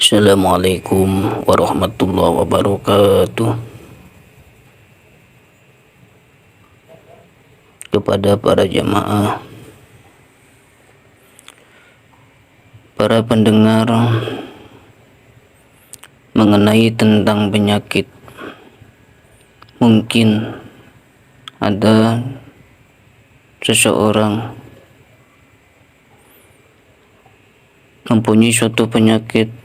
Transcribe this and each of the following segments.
Assalamualaikum warahmatullahi wabarakatuh. Kepada para jamaah, para pendengar mengenai tentang penyakit, mungkin ada seseorang mempunyai suatu penyakit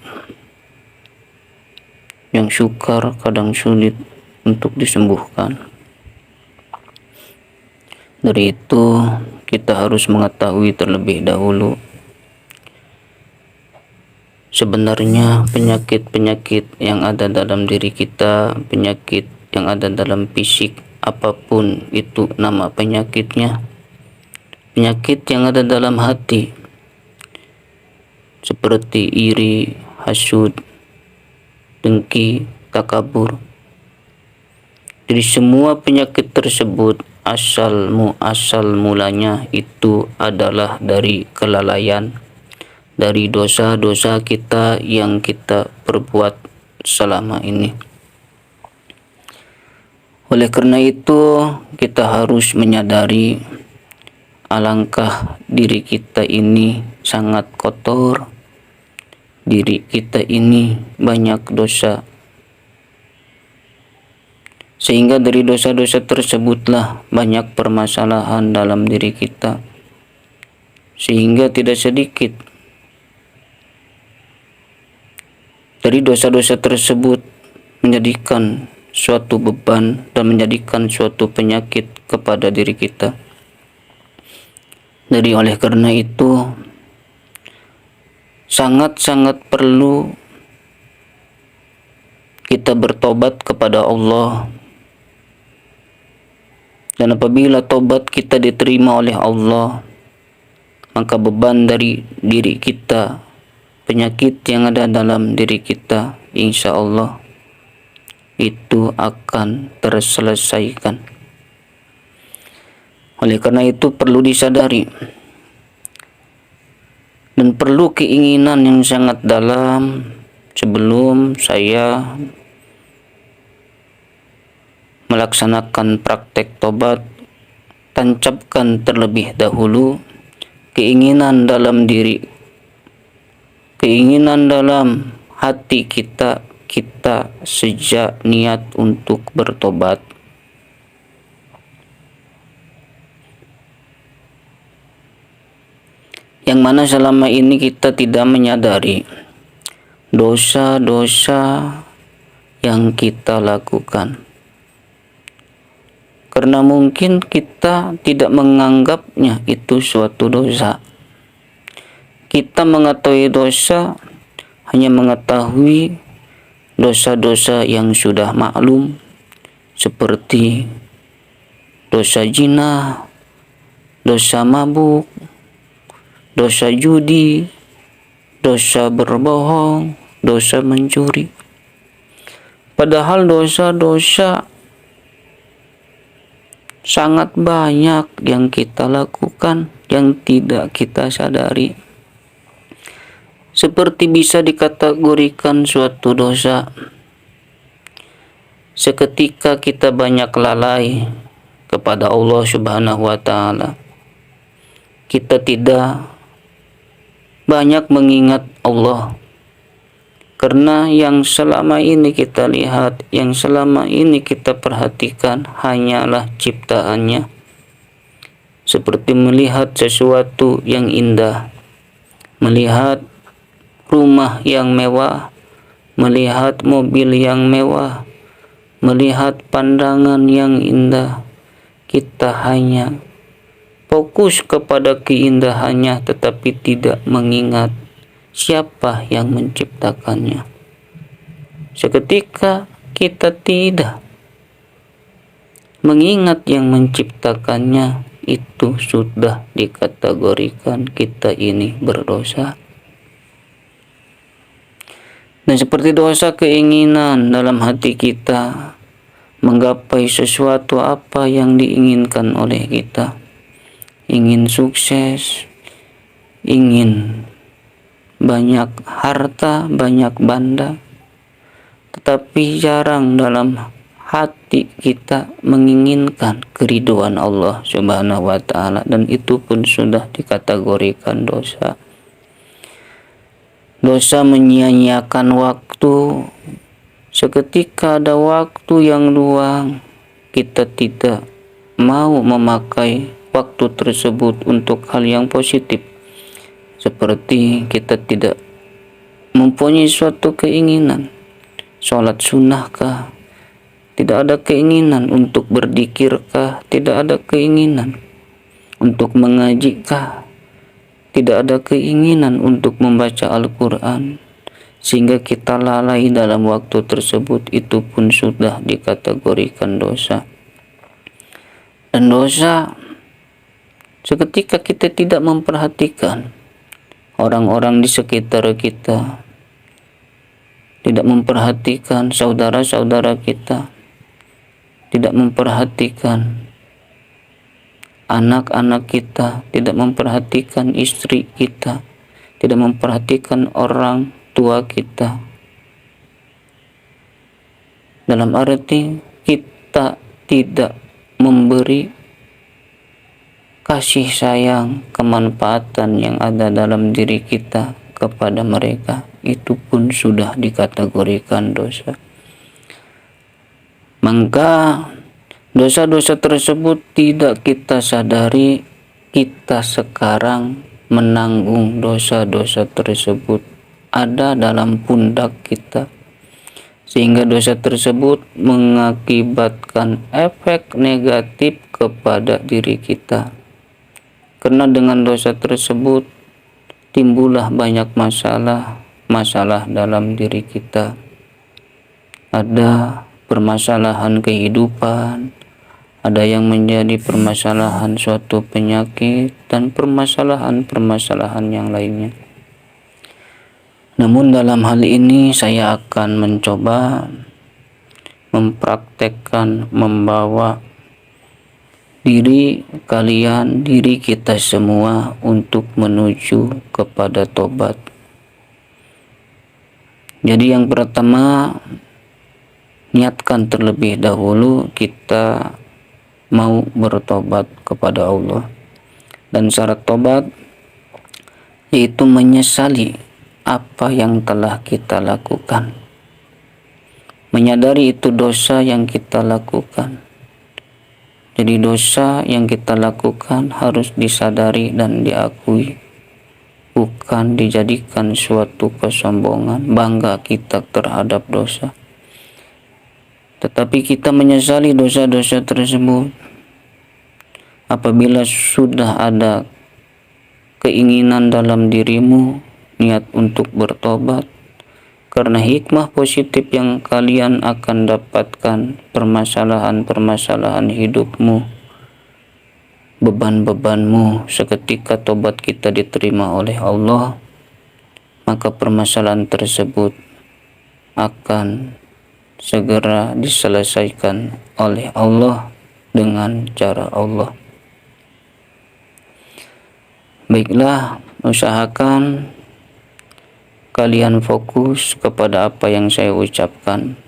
yang sukar kadang sulit untuk disembuhkan. Dari itu kita harus mengetahui terlebih dahulu sebenarnya penyakit-penyakit yang ada dalam diri kita, penyakit yang ada dalam fisik, apapun itu nama penyakitnya, penyakit yang ada dalam hati seperti iri, hasud, dengki, takabur. Jadi semua penyakit tersebut asal mulanya itu adalah dari kelalaian, dari dosa-dosa kita yang kita perbuat selama ini. Oleh karena itu kita harus menyadari alangkah diri kita ini sangat kotor, diri kita ini banyak dosa, sehingga dari dosa-dosa tersebutlah banyak permasalahan dalam diri kita, sehingga tidak sedikit dari dosa-dosa tersebut menjadikan suatu beban dan menjadikan suatu penyakit kepada diri kita. Jadi oleh karena itu sangat-sangat perlu kita bertobat kepada Allah. Dan apabila tobat kita diterima oleh Allah, maka beban dari diri kita, penyakit yang ada dalam diri kita, insya Allah itu akan terselesaikan. Oleh karena itu perlu disadari dan perlu keinginan yang sangat dalam sebelum saya melaksanakan praktek tobat. Tancapkan terlebih dahulu keinginan dalam diri, keinginan dalam hati kita sejak niat untuk bertobat. Yang mana selama ini kita tidak menyadari dosa-dosa yang kita lakukan. Karena mungkin kita tidak menganggapnya itu suatu dosa. Kita mengetahui dosa hanya mengetahui dosa-dosa yang sudah maklum, seperti dosa zina, dosa mabuk, dosa judi, dosa berbohong, dosa mencuri. Padahal dosa-dosa sangat banyak yang kita lakukan yang tidak kita sadari. Seperti bisa dikategorikan suatu dosa seketika kita banyak lalai kepada Allah Subhanahu wa Ta'ala. Kita tidak banyak mengingat Allah, karena yang selama ini kita lihat, yang selama ini kita perhatikan hanyalah ciptaannya. Seperti melihat sesuatu yang indah, melihat rumah yang mewah, melihat mobil yang mewah, melihat pandangan yang indah. Kita hanya fokus kepada keindahannya tetapi tidak mengingat siapa yang menciptakannya. Seketika kita tidak mengingat yang menciptakannya, itu sudah dikategorikan kita ini berdosa. Dan seperti dosa keinginan dalam hati kita menggapai sesuatu apa yang diinginkan oleh kita, ingin sukses, ingin banyak harta, banyak benda, tetapi jarang dalam hati kita menginginkan keridhaan Allah Subhanahu wa taala, dan itu pun sudah dikategorikan dosa. Dosa menyia-nyiakan waktu. Seketika ada waktu yang luang, kita tidak mau memakai waktu tersebut untuk hal yang positif. Seperti kita tidak mempunyai suatu keinginan sholat sunnahkah, tidak ada keinginan untuk berzikirkah, tidak ada keinginan untuk mengajikah, tidak ada keinginan untuk membaca Al-Quran, sehingga kita lalai dalam waktu tersebut, itu pun sudah dikategorikan dosa. Dan dosa seketika kita tidak memperhatikan orang-orang di sekitar kita, tidak memperhatikan saudara-saudara kita, tidak memperhatikan anak-anak kita, tidak memperhatikan istri kita, tidak memperhatikan orang tua kita. Dalam arti kita tidak memberi kasih sayang, kemanfaatan yang ada dalam diri kita kepada mereka, itu pun sudah dikategorikan dosa. Maka dosa-dosa tersebut tidak kita sadari, kita sekarang menanggung dosa-dosa tersebut ada dalam pundak kita, sehingga dosa tersebut mengakibatkan efek negatif kepada diri kita. Karena dengan dosa tersebut timbullah banyak masalah dalam diri kita. Ada permasalahan kehidupan, ada yang menjadi permasalahan suatu penyakit, dan permasalahan-permasalahan yang lainnya. Namun dalam hal ini saya akan mencoba mempraktekkan, membawa diri kalian, diri kita semua untuk menuju kepada tobat. Jadi yang pertama, niatkan terlebih dahulu kita mau bertobat kepada Allah. Dan syarat tobat yaitu menyesali apa yang telah kita lakukan, menyadari itu dosa yang kita lakukan. Jadi dosa yang kita lakukan harus disadari dan diakui, bukan dijadikan suatu kesombongan, bangga kita terhadap dosa. Tetapi kita menyesali dosa-dosa tersebut. Apabila sudah ada keinginan dalam dirimu, niat untuk bertobat, karena hikmah positif yang kalian akan dapatkan, permasalahan-permasalahan hidupmu, beban-bebanmu, seketika tobat kita diterima oleh Allah, maka permasalahan tersebut akan segera diselesaikan oleh Allah dengan cara Allah. Baiklah, usahakan kalian fokus kepada apa yang saya ucapkan.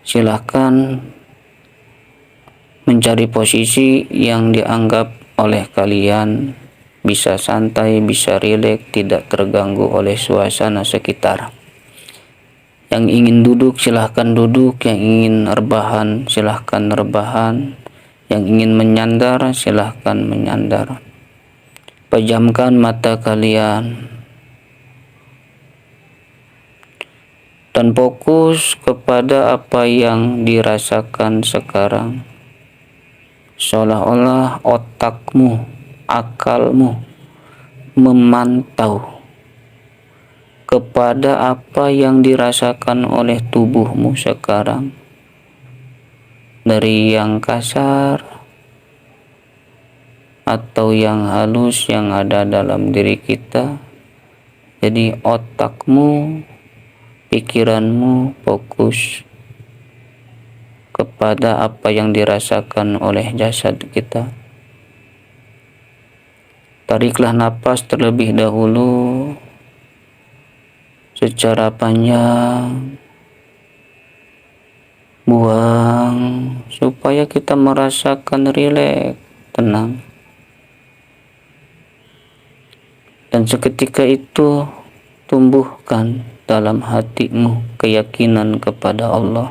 Silahkan mencari posisi yang dianggap oleh kalian bisa santai, bisa rileks, tidak terganggu oleh suasana sekitar. Yang ingin duduk silahkan duduk, yang ingin rebahan silahkan rebahan, yang ingin menyandar silahkan menyandar. Pejamkan mata kalian dan fokus kepada apa yang dirasakan sekarang. Seolah-olah otakmu, akalmu memantau kepada apa yang dirasakan oleh tubuhmu sekarang, dari yang kasar atau yang halus yang ada dalam diri kita. Jadi otakmu, pikiranmu fokus kepada apa yang dirasakan oleh jasad kita. Tariklah napas terlebih dahulu secara panjang. Buang supaya kita merasakan rileks, tenang. Dan seketika itu tumbuhkan dalam hatimu keyakinan kepada Allah.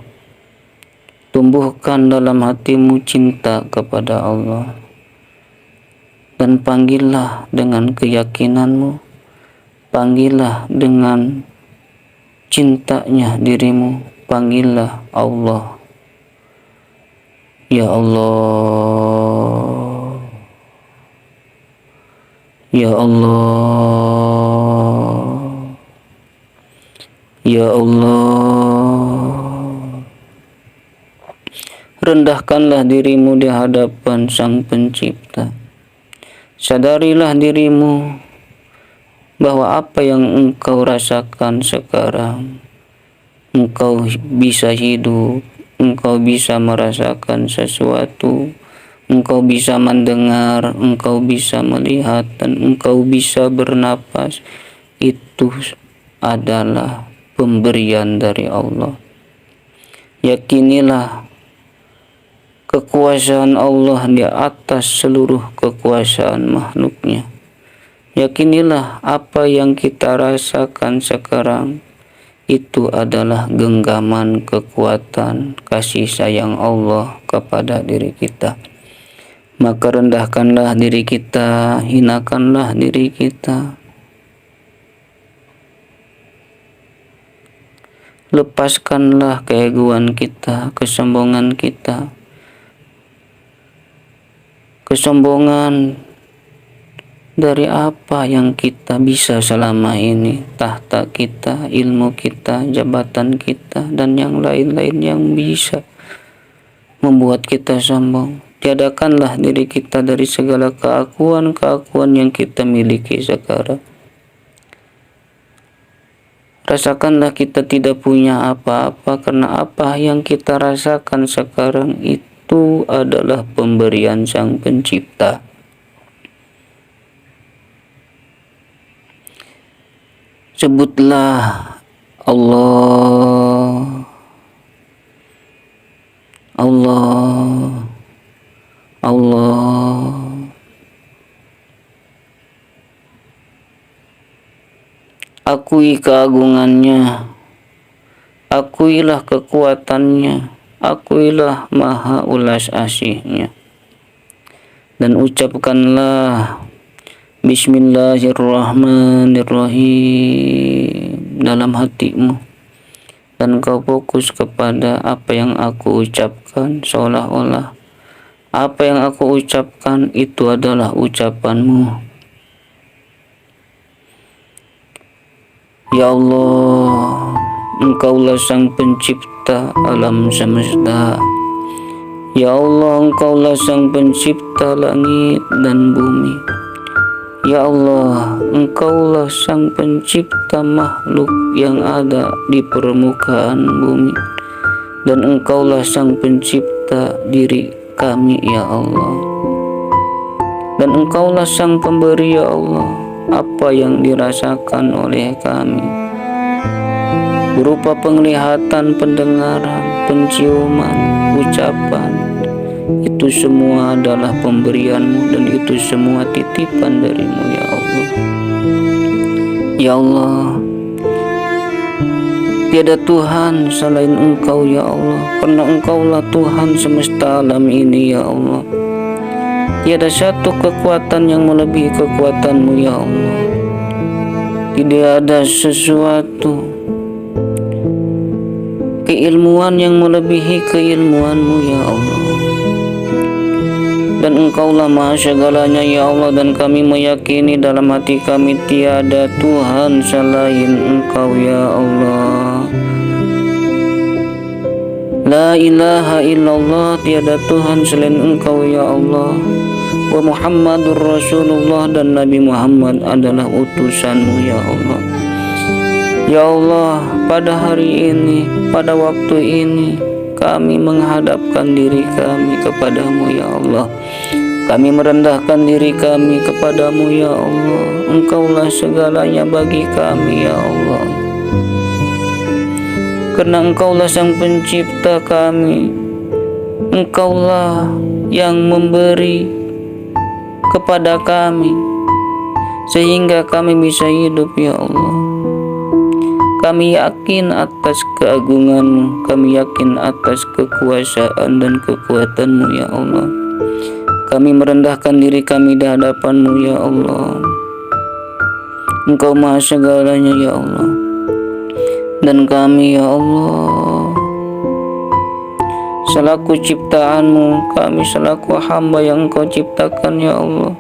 Tumbuhkan dalam hatimu cinta kepada Allah. Dan panggillah dengan keyakinanmu. Panggillah dengan cintanya dirimu. Panggillah Allah. Ya Allah. Ya Allah. Ya Allah. Rendahkanlah dirimu di hadapan Sang Pencipta. Sadarilah dirimu bahwa apa yang engkau rasakan sekarang, engkau bisa hidup, engkau bisa merasakan sesuatu, engkau bisa mendengar, engkau bisa melihat, dan engkau bisa bernapas. Itu adalah pemberian dari Allah. Yakinilah kekuasaan Allah di atas seluruh kekuasaan makhluknya. Yakinilah apa yang kita rasakan sekarang itu adalah genggaman kekuatan kasih sayang Allah kepada diri kita. Maka rendahkanlah diri kita, hinakanlah diri kita. Lepaskanlah keegoan kita, kesombongan kita. Kesombongan dari apa yang kita bisa selama ini, tahta kita, ilmu kita, jabatan kita, dan yang lain-lain yang bisa membuat kita sombong. Tiadakanlah diri kita dari segala keakuan-keakuan yang kita miliki sekarang. Rasakanlah kita tidak punya apa-apa, karena apa yang kita rasakan sekarang itu adalah pemberian Sang Pencipta. Sebutlah Allah, Allah, Allah. Akui keagungannya, akuilah kekuatannya, akuilah maha ulas asihnya. Dan ucapkanlah Bismillahirrahmanirrahim dalam hatimu, dan kau fokus kepada apa yang aku ucapkan, seolah-olah apa yang aku ucapkan itu adalah ucapanmu. Ya Allah, Engkaulah Sang Pencipta alam semesta. Ya Allah, Engkaulah Sang Pencipta langit dan bumi. Ya Allah, Engkaulah Sang Pencipta makhluk yang ada di permukaan bumi, dan Engkaulah Sang Pencipta diri kami, ya Allah. Dan Engkaulah Sang Pemberi, ya Allah, apa yang dirasakan oleh kami berupa penglihatan, pendengaran, penciuman, ucapan, itu semua adalah pemberianmu, dan itu semua titipan darimu, ya Allah. Ya Allah, tiada Tuhan selain Engkau, ya Allah, karena Engkaulah Tuhan semesta alam ini, ya Allah. Tiada satu kekuatan yang melebihi kekuatan-Mu, ya Allah. Tidak ada sesuatu keilmuan yang melebihi keilmuan-Mu, ya Allah. Dan Engkaulah Maha segalanya, ya Allah, dan kami meyakini dalam hati kami tiada Tuhan selain Engkau, ya Allah. La ilaha illallah, tiada Tuhan selain Engkau, ya Allah. Wa Muhammadur Rasulullah, dan Nabi Muhammad adalah utusan-Mu, ya Allah. Ya Allah, pada hari ini, pada waktu ini, kami menghadapkan diri kami kepadamu, ya Allah. Kami merendahkan diri kami kepadamu, ya Allah. Engkaulah segalanya bagi kami, ya Allah. karena Engkaulah Sang Pencipta kami. Engkaulah yang memberi kepada kami sehingga kami bisa hidup, ya Allah. Kami yakin atas keagungan-Mu, kami yakin atas kekuasaan dan kekuatan-Mu, ya Allah. Kami merendahkan diri kami di hadapan-Mu, ya Allah. Engkau Maha segalanya, ya Allah. Dan kami, ya Allah, selaku ciptaan-Mu, kami selaku hamba yang Engkau ciptakan, ya Allah,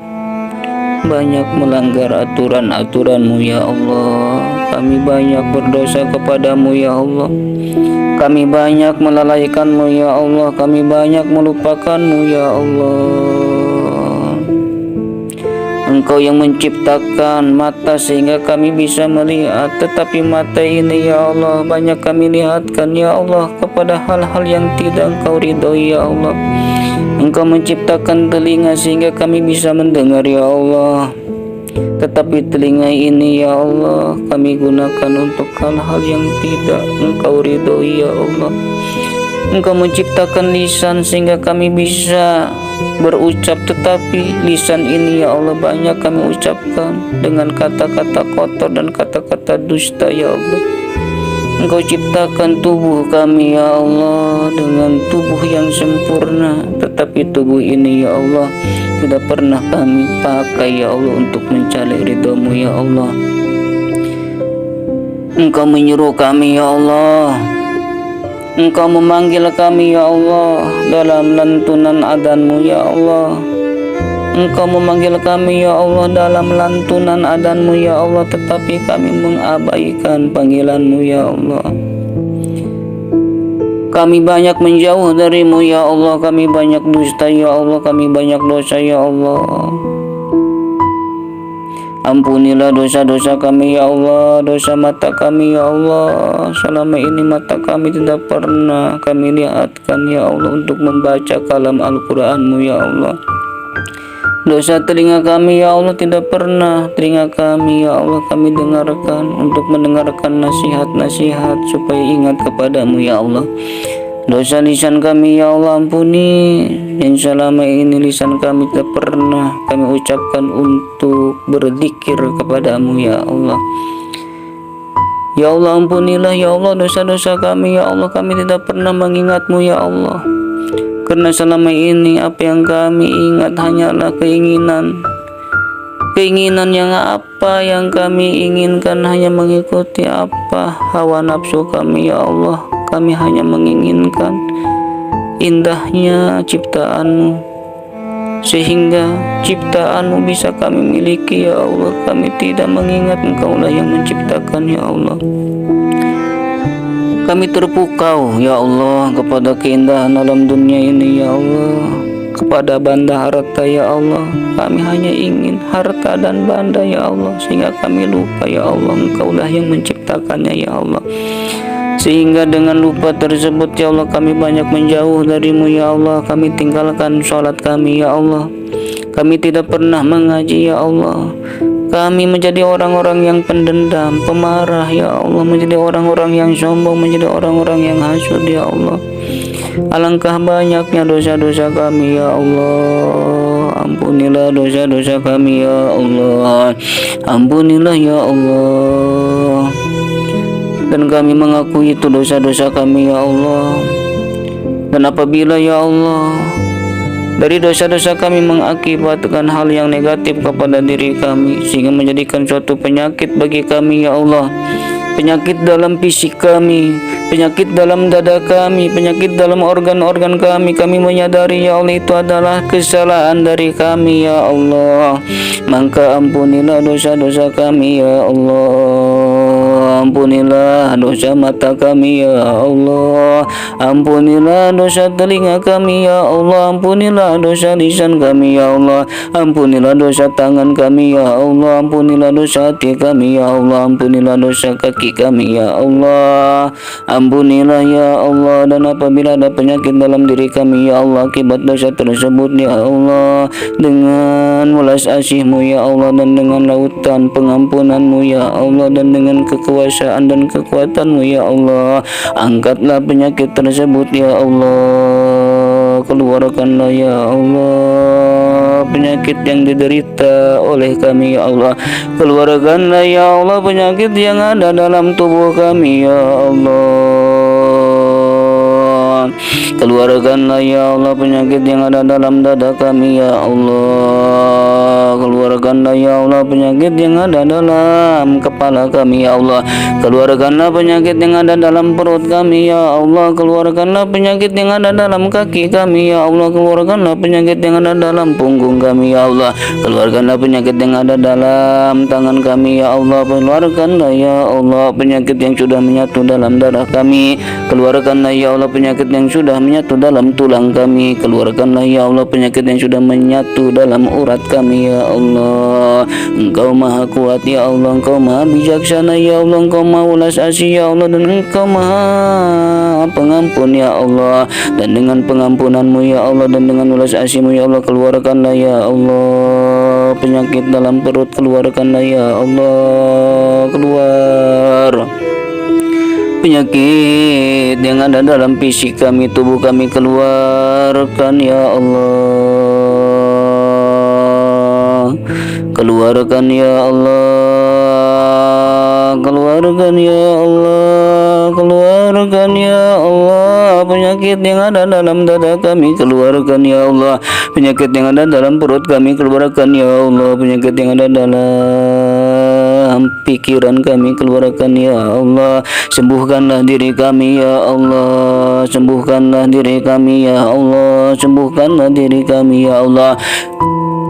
banyak melanggar aturan-aturan-Mu, ya Allah. Kami banyak berdosa kepadamu, ya Allah. Kami banyak melalaikan-Mu, ya Allah. Kami banyak melupakan-Mu, ya Allah. Engkau yang menciptakan mata sehingga kami bisa melihat, tetapi mata ini, ya Allah, banyak kami lihatkan, ya Allah, kepada hal-hal yang tidak Engkau ridhoi, ya Allah. Engkau menciptakan telinga sehingga kami bisa mendengar, ya Allah, tetapi telinga ini, ya Allah, kami gunakan untuk hal-hal yang tidak Engkau ridhoi, ya Allah. Engkau menciptakan lisan sehingga kami bisa berucap, tetapi lisan ini, ya Allah, banyak kami ucapkan dengan kata-kata kotor dan kata-kata dusta, ya Allah. Engkau ciptakan tubuh kami, ya Allah, dengan tubuh yang sempurna, tetapi tubuh ini, ya Allah, tidak pernah kami pakai, ya Allah, untuk mencari ridho-Mu, ya Allah. Engkau menyuruh kami, ya Allah. Engkau memanggil kami, ya Allah, dalam lantunan adzan-Mu, ya Allah. Engkau memanggil kami, ya Allah, dalam lantunan adzan-Mu, ya Allah, tetapi kami mengabaikan panggilan-Mu, ya Allah. Kami banyak menjauh dari-Mu, ya Allah. Kami banyak dusta, ya Allah. Kami banyak dosa, ya Allah. Ampunilah dosa-dosa kami, ya Allah, dosa mata kami, ya Allah. Selama ini mata kami tidak pernah kami lihatkan, ya Allah, untuk membaca kalam Al-Quran-Mu, ya Allah. Dosa telinga kami, ya Allah, tidak pernah telinga kami, ya Allah, kami dengarkan untuk mendengarkan nasihat-nasihat supaya ingat kepadamu, ya Allah. Dosa lisan kami, ya Allah, ampuni. Yang selama ini lisan kami tidak pernah kami ucapkan untuk berzikir kepadamu, ya Allah. Ya Allah, ampunilah, ya Allah, dosa-dosa kami, ya Allah. Kami tidak pernah mengingat-Mu, ya Allah. Karena selama ini apa yang kami ingat hanyalah keinginan yang apa yang kami inginkan, hanya mengikuti apa hawa nafsu kami, ya Allah. Kami hanya menginginkan indahnya ciptaan-Mu, sehingga ciptaan-Mu bisa kami miliki, ya Allah. Kami tidak mengingat Engkaulah yang menciptakan, ya Allah. Kami terpukau, ya Allah, kepada keindahan alam dunia ini, ya Allah, kepada banda harta, ya Allah. Kami hanya ingin harta dan banda, ya Allah, sehingga kami lupa, ya Allah, Engkaulah yang menciptakannya, ya Allah. Sehingga dengan lupa tersebut, ya Allah, kami banyak menjauh dari-Mu, ya Allah. Kami tinggalkan sholat kami, ya Allah. Kami tidak pernah mengaji, ya Allah. Kami menjadi orang-orang yang pendendam, pemarah, ya Allah. Menjadi orang-orang yang sombong, menjadi orang-orang yang hasud, ya Allah. Alangkah banyaknya dosa-dosa kami, ya Allah. Ampunilah dosa-dosa kami, ya Allah. Ampunilah, ya Allah. Dan kami mengakui itu dosa-dosa kami, ya Allah. Dan apabila, ya Allah, dari dosa-dosa kami mengakibatkan hal yang negatif kepada diri kami, sehingga menjadikan suatu penyakit bagi kami, ya Allah, penyakit dalam fisik kami, penyakit dalam dada kami, penyakit dalam organ-organ kami, kami menyadari, ya Allah, itu adalah kesalahan dari kami, ya Allah. Maka ampunilah dosa-dosa kami, ya Allah. Ampunilah dosa mata kami, ya Allah. Ampunilah dosa telinga kami, ya Allah. Ampunilah dosa lisan kami, ya Allah. Ampunilah dosa tangan kami, ya Allah. Ampunilah dosa hati kami, ya Allah. Ampunilah dosa kaki kami, ya Allah. Ampunilah, ya Allah. Dan apabila ada penyakit dalam diri kami, ya Allah, akibat dosa tersebut, ya Allah, dengan welas asih-Mu, ya Allah, dan dengan lautan pengampunan-Mu, ya Allah, dan dengan kekuasaan kekuasaan dan kekuatan-Mu ya Allah. Angkatlah penyakit tersebut ya Allah. Keluarkanlah ya Allah penyakit yang diderita oleh kami ya Allah. Keluarkanlah ya Allah penyakit yang ada dalam tubuh kami ya Allah. Keluarkanlah ya Allah penyakit yang ada dalam dada kami ya Allah. Keluarkanlah ya Allah penyakit yang ada dalam kepala kami ya Allah. Keluarkanlah penyakit yang ada dalam perut kami ya Allah. Keluarkanlah penyakit yang ada dalam kaki kami ya Allah. Keluarkanlah penyakit yang ada dalam punggung kami ya Allah. Keluarkanlah penyakit yang ada dalam tangan kami ya Allah. Keluarkanlah ya Allah penyakit yang sudah menyatu dalam darah kami. Keluarkanlah ya Allah penyakit yang sudah menyatu dalam tulang kami. Keluarkanlah ya Allah penyakit yang sudah menyatu dalam urat kami ya Allah. Engkau maha kuat ya Allah. Engkau maha bijaksana ya Allah. Engkau maha ulas asih ya Allah. Dan Engkau maha pengampun ya Allah. Dan dengan pengampunanmu ya Allah, dan dengan ulas asih-Mu ya Allah, keluarkanlah ya Allah penyakit dalam perut. Keluarkanlah ya Allah. Keluar penyakit yang ada dalam fisik kami, tubuh kami. Keluarkan ya Allah. Keluarkan ya Allah. Keluarkan ya Allah. Keluarkan ya Allah penyakit yang ada dalam dada kami. Keluarkan ya Allah penyakit yang ada dalam perut kami. Keluarkan ya Allah penyakit yang ada dalam pikiran kami. Keluarkan ya Allah. Sembuhkanlah diri kami ya Allah. Sembuhkanlah diri kami ya Allah. Sembuhkanlah diri kami ya Allah.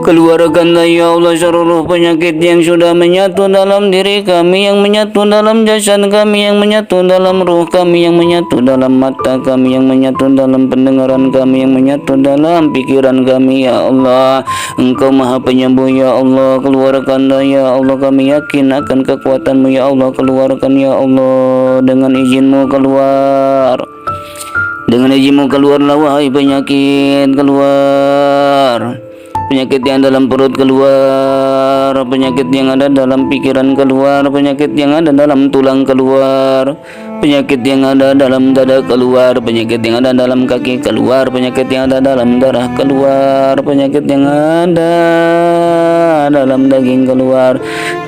Keluarkanlah ya Allah seluruh penyakit yang sudah menyatu dalam diri kami, yang menyatu dalam jasad kami, yang menyatu dalam ruh kami, yang menyatu dalam mata kami, yang menyatu dalam pendengaran kami, yang menyatu dalam pikiran kami ya Allah. Engkau maha penyembuh ya Allah. Keluarkanlah ya Allah. Kami yakin akan kekuatan-Mu ya Allah. Keluarkan ya Allah. Dengan izin-Mu keluar. Dengan izin-Mu keluarlah wahai penyakit. Keluar penyakit yang dalam perut. Keluar penyakit yang ada dalam pikiran. Keluar penyakit yang ada dalam tulang. Keluar penyakit yang ada dalam dada. Keluar penyakit yang ada dalam kaki. Keluar penyakit yang ada dalam darah. Keluar penyakit yang ada dalam daging. Keluar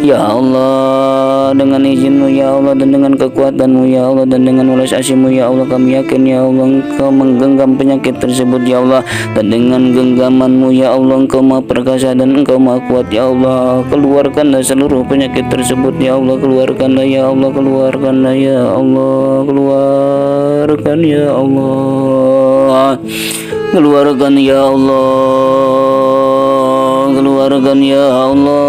ya Allah. Dengan izin-Mu ya Allah, dan dengan kekuatan-Mu ya Allah, dan dengan ulas asih-Mu ya Allah, kami yakin ya Allah Engkau menggenggam penyakit tersebut ya Allah. Dan dengan genggaman-Mu ya Allah Engkau maha perkasa dan Engkau maha kuat ya Allah. Keluarkanlah seluruh penyakit tersebut ya Allah. Keluarkanlah ya Allah. Keluarkanlah ya Allah. Keluarkan ya Allah. Keluarkan ya Allah. Keluarkan ya Allah.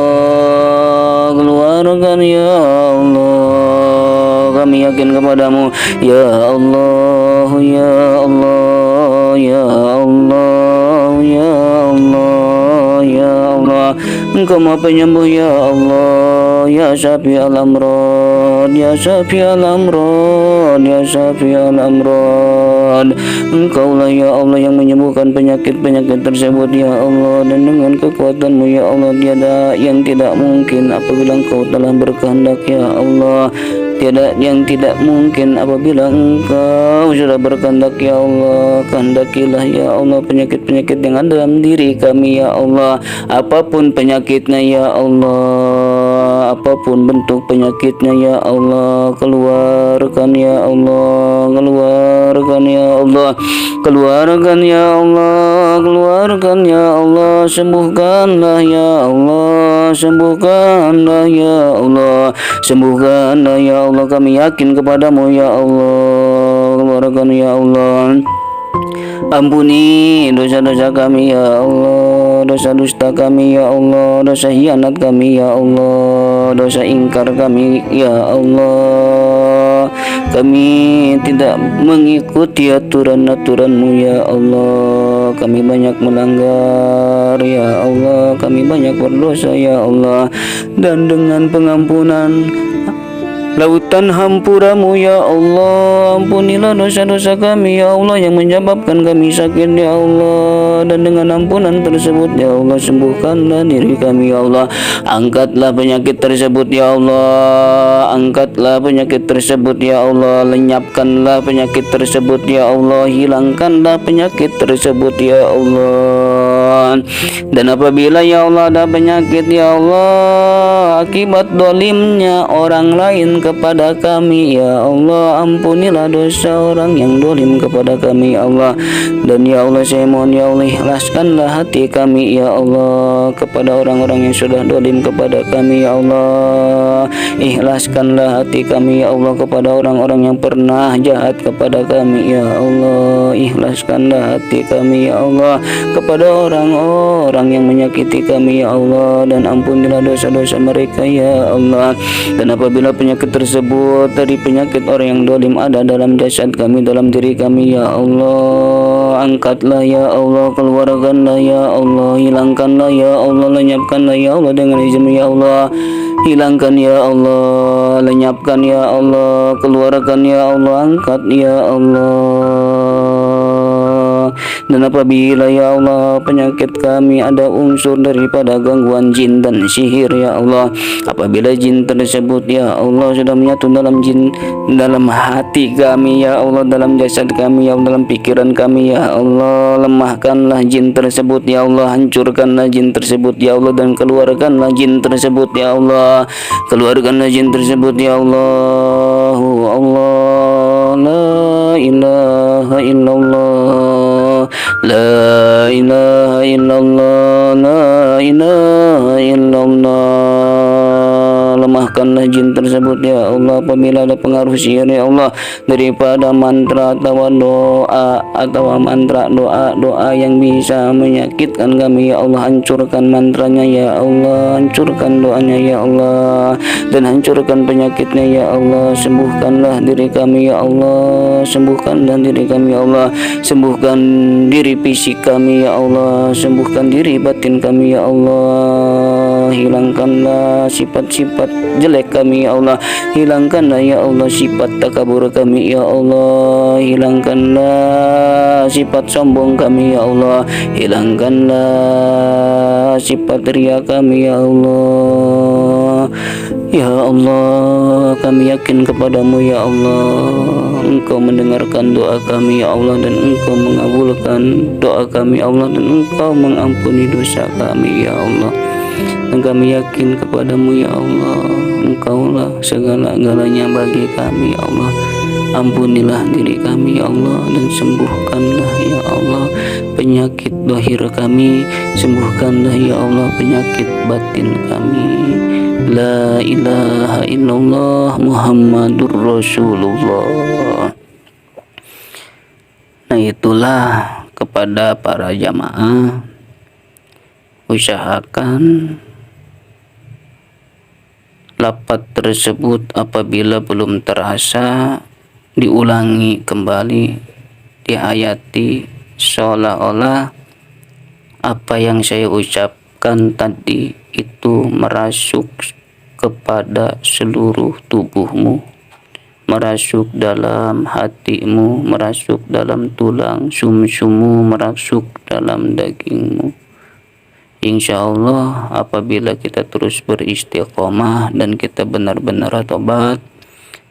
Keluarkan ya Allah. Kami yakin kepadamu ya Allah. Ya Allah. Ya Allah. Ya Allah. Ya Allah. Engkau maha penyembuh ya Allah. Ya Syafi al-amrad. Ya Syafi al-amrad. Ya Syafi al-amrad. Engkaulah ya Allah yang menyembuhkan penyakit-penyakit tersebut ya Allah. Dan dengan kekuatan-Mu ya Allah, tiada yang tidak mungkin apabila Engkau telah berkehendak ya Allah. Tiada yang tidak mungkin apabila Engkau sudah berkehendak ya Allah. Kehendakilah ya Allah penyakit-penyakit yang ada dalam diri kami ya Allah. Apapun penyakitnya ya Allah, apapun bentuk penyakitnya ya Allah, keluarkan ya Allah. Keluarkan ya Allah. Keluarkan ya Allah. Keluarkan ya Allah. Sembuhkanlah ya Allah. Sembuhkanlah ya Allah. Sembuhkanlah ya Allah. Kami yakin kepadamu ya Allah. Keluarkan ya Allah. Ampuni dosa-dosa kami ya Allah. Dosa dusta kami ya Allah. Dosa hianat kami ya Allah. Dosa ingkar kami ya Allah. Kami tidak mengikuti aturan-aturan-Mu ya Allah. Kami banyak melanggar ya Allah. Kami banyak berdosa ya Allah. Dan dengan pengampunan lautan hampuramu ya Allah. Ampunilah dosa-dosa kami ya Allah yang menyebabkan kami sakit ya Allah, dan dengan ampunan tersebut ya Allah sembuhkanlah diri kami ya Allah. Angkatlah penyakit tersebut ya Allah, angkatlah penyakit tersebut ya Allah, lenyapkanlah penyakit tersebut ya Allah, hilangkanlah penyakit tersebut ya Allah. Dan apabila ya Allah ada penyakit ya Allah akibat dolimnya orang lain kepada kami ya Allah, ampunilah dosa orang yang dolim kepada kami ya Allah. Dan ya Allah saya mohon ya Allah, ikhlaskanlah hati kami ya Allah kepada orang-orang yang sudah dolim kepada kami ya Allah. Ikhlaskanlah hati kami ya Allah kepada orang-orang yang pernah jahat kepada kami ya Allah. Ikhlaskanlah hati kami ya Allah kepada orang-orang yang menyakiti kami ya Allah, dan ampunilah dosa-dosa mereka ya Allah. Dan apabila penyakit tersebut dari penyakit orang yang dolim ada dalam jasad kami, dalam diri kami ya Allah, angkatlah ya Allah, keluarkanlah ya Allah, hilangkanlah ya Allah, lenyapkanlah ya Allah dengan izin ya Allah. Hilangkan ya Allah, lenyapkan ya Allah, keluarkan ya Allah, angkat ya Allah. Dan apabila ya Allah penyakit kami ada unsur daripada gangguan jin dan sihir ya Allah, apabila jin tersebut ya Allah sudah menyatu dalam hati kami ya Allah, dalam jasad kami ya Allah, dalam pikiran kami ya Allah, lemahkanlah jin tersebut ya Allah, hancurkanlah jin tersebut ya Allah, dan keluarkanlah jin tersebut ya Allah, keluarkanlah jin tersebut ya Allah. Allah la ilaha illallah, la ilaha illallah, la ilaha illallah. Lemahkanlah jin tersebut ya Allah. Apabila ada pengaruh sihir ya Allah daripada mantra atau doa yang bisa menyakitkan kami ya Allah, hancurkan mantranya ya Allah, hancurkan doanya ya Allah, dan hancurkan penyakitnya ya Allah. Sembuhkanlah diri kami ya Allah, sembuhkanlah diri kami ya Allah, sembuhkan diri fisik kami ya Allah, sembuhkan diri batin kami ya Allah. Hilangkanlah sifat-sifat jelek kami ya Allah, hilangkanlah ya Allah sifat takabur kami ya Allah, hilangkanlah sifat sombong kami ya Allah, hilangkanlah sifat ria kami ya Allah. Ya Allah, kami yakin kepadamu ya Allah, Engkau mendengarkan doa kami ya Allah, dan Engkau mengabulkan doa kami ya Allah, dan Engkau mengampuni dosa kami ya Allah. Dan kami yakin kepadamu ya Allah, Engkaulah segala-galanya bagi kami ya Allah. Ampunilah diri kami ya Allah, dan sembuhkanlah ya Allah penyakit zahir kami, sembuhkanlah ya Allah penyakit batin kami. La ilaha illallah Muhammadur Rasulullah. Nah itulah kepada para jamaah, usahakan lapat tersebut apabila belum terasa diulangi kembali, dihayati seolah-olah apa yang saya ucapkan tadi itu merasuk kepada seluruh tubuhmu, merasuk dalam hatimu, merasuk dalam tulang sum-summu, merasuk dalam dagingmu. Insya Allah apabila kita terus beristiqomah dan kita benar-benar tobat,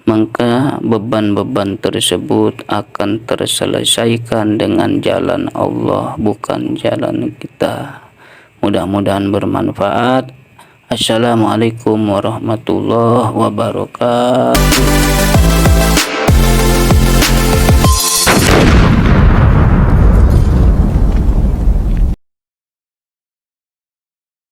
maka beban-beban tersebut akan terselesaikan dengan jalan Allah, bukan jalan kita. Mudah-mudahan bermanfaat. Assalamualaikum warahmatullahi wabarakatuh.